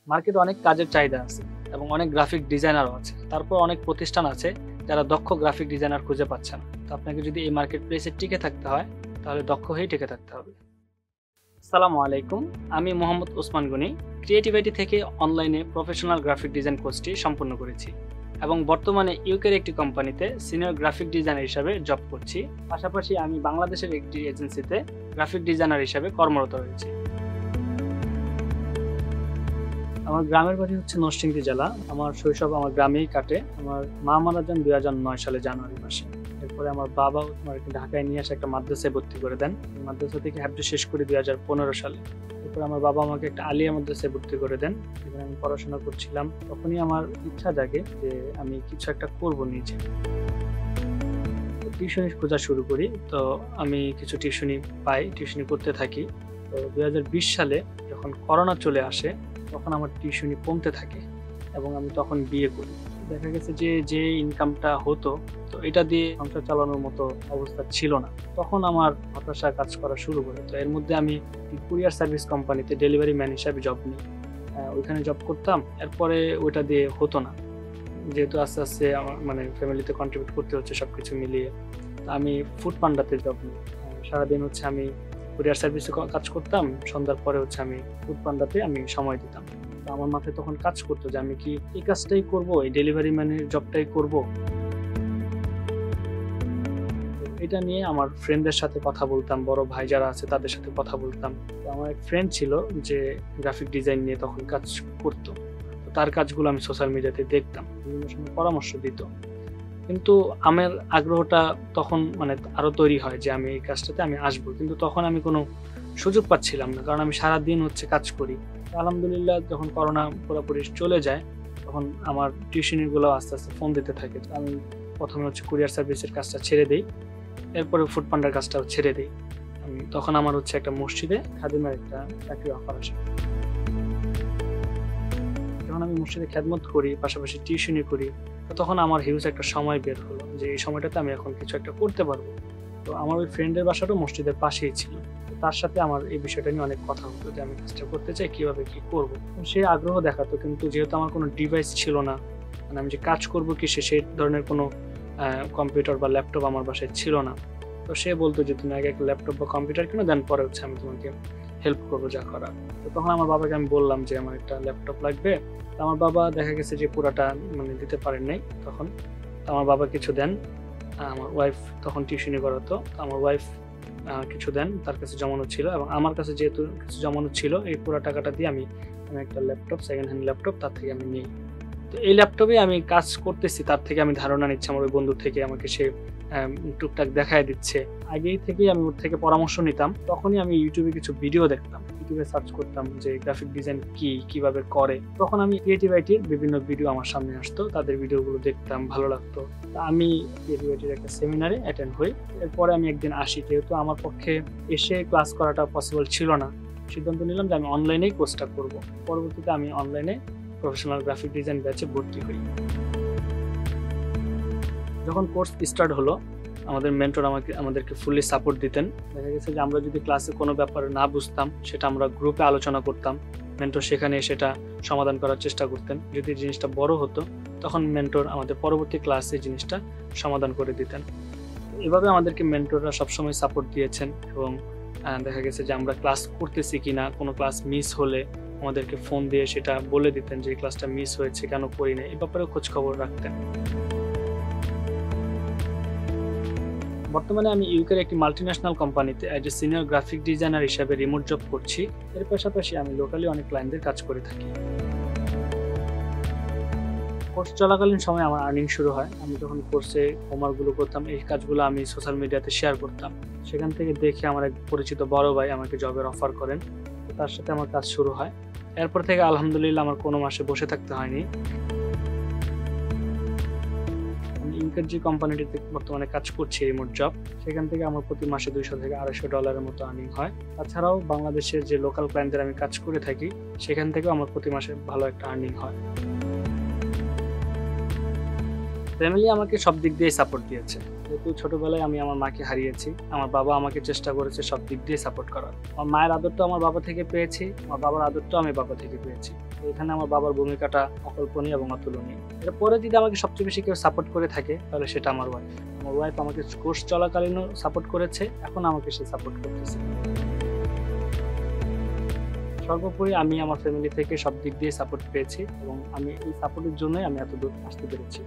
মার্কেটে অনেক কাজের চাহিদা আছে এবং অনেক গ্রাফিক ডিজাইনারও আছে। তারপর অনেক প্রতিষ্ঠান আছে যারা দক্ষ গ্রাফিক ডিজাইনার খুঁজে পাচ্ছে না। তো আপনাকে যদি এই মার্কেট প্লেসে টিকে থাকতে হয় তাহলে দক্ষ হয়েই টিকে থাকতে হবে। আসসালামু আলাইকুম, আমি মোহাম্মদ ওসমান গনি ক্রিয়েটিভিটি থেকে অনলাইনে প্রফেশনাল গ্রাফিক ডিজাইন কোর্সটি সম্পন্ন করেছি এবং বর্তমানে ইউকের একটি কোম্পানিতে সিনিয়র গ্রাফিক ডিজাইনার হিসাবে জব করছি। পাশাপাশি আমি বাংলাদেশের একটি এজেন্সিতে গ্রাফিক ডিজাইনার হিসাবে কর্মরত রয়েছি। আমার গ্রামের বাড়ি হচ্ছে নরসিংদী জেলা। আমার শৈশব আমার গ্রামেই কাটে। আমার মা মারা যান 2009 সালে জানুয়ারি মাসে। এরপরে আমার বাবা ঢাকায় নিয়ে এসে একটা মাদ্রাসায় ভর্তি করে দেন। মাদ্রাসা থেকে হাফডে শেষ করি 2015 সালে। এরপরে আমার বাবা আমাকে একটা আলিয়া মাদ্রাসায় ভর্তি করে দেন, যেখানে আমি পড়াশোনা করছিলাম। তখনই আমার ইচ্ছা জাগে যে আমি কিছু একটা করব নিজে। টিউশনি খোঁজা শুরু করি। তো আমি কিছু টিউশনি পাই, টিউশনি করতে থাকি। তো 2020 সালে যখন করোনা চলে আসে তখন আমার টিউশনি কমতে থাকে এবং আমি তখন বিয়ে করি। দেখা গেছে যে ইনকামটা হতো তো এটা দিয়ে সংসার চালানোর মতো অবস্থা ছিল না। তখন আমার হতাশা কাজ করা শুরু করে। তো এর মধ্যে আমি কুরিয়ার সার্ভিস কোম্পানিতে ডেলিভারি ম্যান হিসাবে জব নিই। ওইখানে জব করতাম। এরপরে ওইটা দিয়ে হতো না, যেহেতু আস্তে আস্তে আমার ফ্যামিলিতে কন্ট্রিবিউট করতে হচ্ছে সবকিছু মিলিয়ে। আমি ফুড পান্ডাতে জব নিই। সারাদিন আমি কুরিয়ার সার্ভিসে কাজ করতাম, সন্ধ্যার পরে আমি ফুড পান্ডাতে আমি সময় দিতাম। তো আমার মাথায় তখন কাজ করতো যে আমি কি এই কাজটাই করব, এই ডেলিভারি ম্যানের জবটাই করব। এটা নিয়ে আমার ফ্রেন্ডদের সাথে কথা বলতাম, বড় ভাই যারা আছে তাদের সাথে কথা বলতাম। তো আমার এক ফ্রেন্ড ছিল যে গ্রাফিক ডিজাইন নিয়ে তখন কাজ করতো। তো তার কাজগুলো আমি সোশ্যাল মিডিয়াতে দেখতাম, বিভিন্ন সময় পরামর্শ দিত। কিন্তু আমার আগ্রহটা তখন আরো তৈরি হয় যে আমি এই কাজটাতে আমি আসবো, কিন্তু তখন আমি কোনো সুযোগ পাচ্ছিলাম না, কারণ আমি সারাদিন কাজ করি। আলহামদুলিল্লাহ যখন করোনা পুরোপুরি চলে যায় তখন আমার টিউশনিগুলো আস্তে আস্তে ফোন দিতে থাকে। আমি প্রথমে কুরিয়ার সার্ভিসের কাজটা ছেড়ে দিই, এরপরে ফুড পান্ডার কাজটাও ছেড়ে দিই। তখন আমার একটা মসজিদে খাদিমের একটা চাকরি অফার আসে। যখন আমি মসজিদে খেদমত করি, পাশাপাশি টিউশনি করি, তখন আমার হিউজ একটা সময় বের হলো যে এই সময়টাতে আমি এখন কিছু একটা করতে পারবো। তো আমার ওই ফ্রেন্ডের বাসাটাও মসজিদের পাশেই ছিল। তার সাথে আমার এই বিষয়টা নিয়ে অনেক কথা হতো যে আমি কাজটা করতে চাই, কিভাবে কি করব। সে আগ্রহ দেখাতো, কিন্তু যেহেতু আমার কোনো ডিভাইস ছিল না, আমি যে কাজ করবো কি সেই ধরনের কোনো কম্পিউটার বা ল্যাপটপ আমার বাসায় ছিল না। তো সে বলতো যে তুমি আগে একটা ল্যাপটপ বা কম্পিউটার কিনো, দেন পরে আমি তোমাকে হেল্প করবো যা করার। তো তখন আমার বাবাকে আমি বললাম যে আমার একটা ল্যাপটপ লাগবে। তো আমার বাবা দেখা গেছে যে পুরাটা দিতে পারেন নাই তখন। তো আমার বাবা কিছু দেন, আমার ওয়াইফ তখন টিউশনি করাতো, আমার ওয়াইফ কিছু দেন, তার কাছে জমানো ছিল এবং আমার কাছে যেহেতু কিছু জমানো ছিল, এই পুরো টাকাটা দিয়ে আমি একটা ল্যাপটপ, সেকেন্ড হ্যান্ড ল্যাপটপ তার থেকে আমি নিই। তো এই ল্যাপটপে আমি কাজ করতেছি, তার থেকে আমি ধারণা নিচ্ছি। আমার ওই বন্ধু থেকে আমাকে সে টুকটাক দেখায় দিচ্ছে। আগেই থেকেই আমি ওর থেকে পরামর্শ নিতাম। তখনই আমি ইউটিউবে কিছু ভিডিও দেখতাম, ইউটিউবে সার্চ করতাম যে গ্রাফিক ডিজাইন কিভাবে করে। তখন আমি ক্রিয়েটিভিটির বিভিন্ন ভিডিও আমার সামনে আসতো, তাদের ভিডিওগুলো দেখতাম, ভালো লাগতো। আমি ক্রিয়েটিভিটির একটা সেমিনারে অ্যাটেন্ড হই। এরপরে আমি একদিন আসি, যেহেতু আমার পক্ষে এসে ক্লাস করাটা পসিবল ছিল না, সিদ্ধান্ত নিলাম যে আমি অনলাইনেই কোর্সটা করব। পরবর্তীতে আমি অনলাইনে প্রফেশনাল গ্রাফিক ডিজাইন ব্যাচে ভর্তি হই। যখন কোর্স স্টার্ট হলো, আমাদের মেন্টর আমাদেরকে ফুললি সাপোর্ট দিতেন। দেখা গেছে যে আমরা যদি ক্লাসে কোনো ব্যাপারে না বুঝতাম, সেটা আমরা গ্রুপে আলোচনা করতাম। মেন্টর সেখানে সেটা সমাধান করার চেষ্টা করতেন। যদি জিনিসটা বড় হতো তখন মেন্টর আমাদের পরবর্তী ক্লাসে জিনিসটা সমাধান করে দিতেন। এভাবে আমাদেরকে মেন্টররা সবসময় সাপোর্ট দিয়েছেন এবং দেখা গেছে যে আমরা ক্লাস করতেছি কিনা, কোনো ক্লাস মিস হলে আমাদেরকে ফোন দিয়ে সেটা বলে দিতেন যে এই ক্লাসটা মিস হয়েছে, কেন করি না, এই ব্যাপারে খোঁজ খবর রাখতেন। বর্তমানে আমি ইউকের একটি মাল্টিন্যাশনাল কোম্পানিতে as a senior graphic designer হিসাবে রিমোট জব করছি। এর পাশাপাশি আমি লোকালি অনেক ক্লায়েন্টদের কাজ করে থাকি। কোর্স চলাকালীন সময় আমার আর্নিং শুরু হয়। আমি যখন কোর্সে হোমওয়ার্কগুলো করতাম, এই কাজগুলো আমি সোশ্যাল মিডিয়াতে শেয়ার করতাম। সেখান থেকে দেখে আমার এক পরিচিত বড় ভাই আমাকে জবের অফার করেন। তার সাথে আমার কাজ শুরু হয়। এরপর থেকে আলহামদুলিল্লাহ আমার কোনো মাসে বসে থাকতে হয়নি। ইউকের যে কোম্পানিটিতে বর্তমানে কাজ করছি রিমোট জব, সেখান থেকে আমার প্রতি মাসে $200 থেকে $250 মতো আর্নিং হয়। তাছাড়াও বাংলাদেশের যে লোকাল ক্লায়েন্টদের আমি কাজ করে থাকি, সেখান থেকেও আমার প্রতি মাসে ভালো একটা আর্নিং হয়। ফ্যামিলি আমাকে সব দিক দিয়ে সাপোর্ট দিয়েছে। যেহেতু ছোটবেলায় আমি আমার মাকে হারিয়েছি, আমার বাবা আমাকে চেষ্টা করেছে সব দিক দিয়ে সাপোর্ট করার। আমার মায়ের আদরটা আমার বাবা থেকে পেয়েছি, আমার বাবার আদরটাও আমি বাবা থেকে পেয়েছি। এখানে আমার বাবার ভূমিকাটা অকল্পনীয় এবং অতুলনীয়। এরপরে যদি আমাকে সবচেয়ে বেশি কেউ সাপোর্ট করে থাকে তাহলে সেটা আমার ওয়াইফ। আমার ওয়াইফ আমাকে কোর্স চলাকালীনও সাপোর্ট করেছে, এখন আমাকে সে সাপোর্ট করতেছে। সর্বোপরি আমি আমার ফ্যামিলি থেকে সব দিক দিয়ে সাপোর্ট পেয়েছি এবং আমি এই সাপোর্টের জন্যই আমি এত দূর আসতে পেরেছি।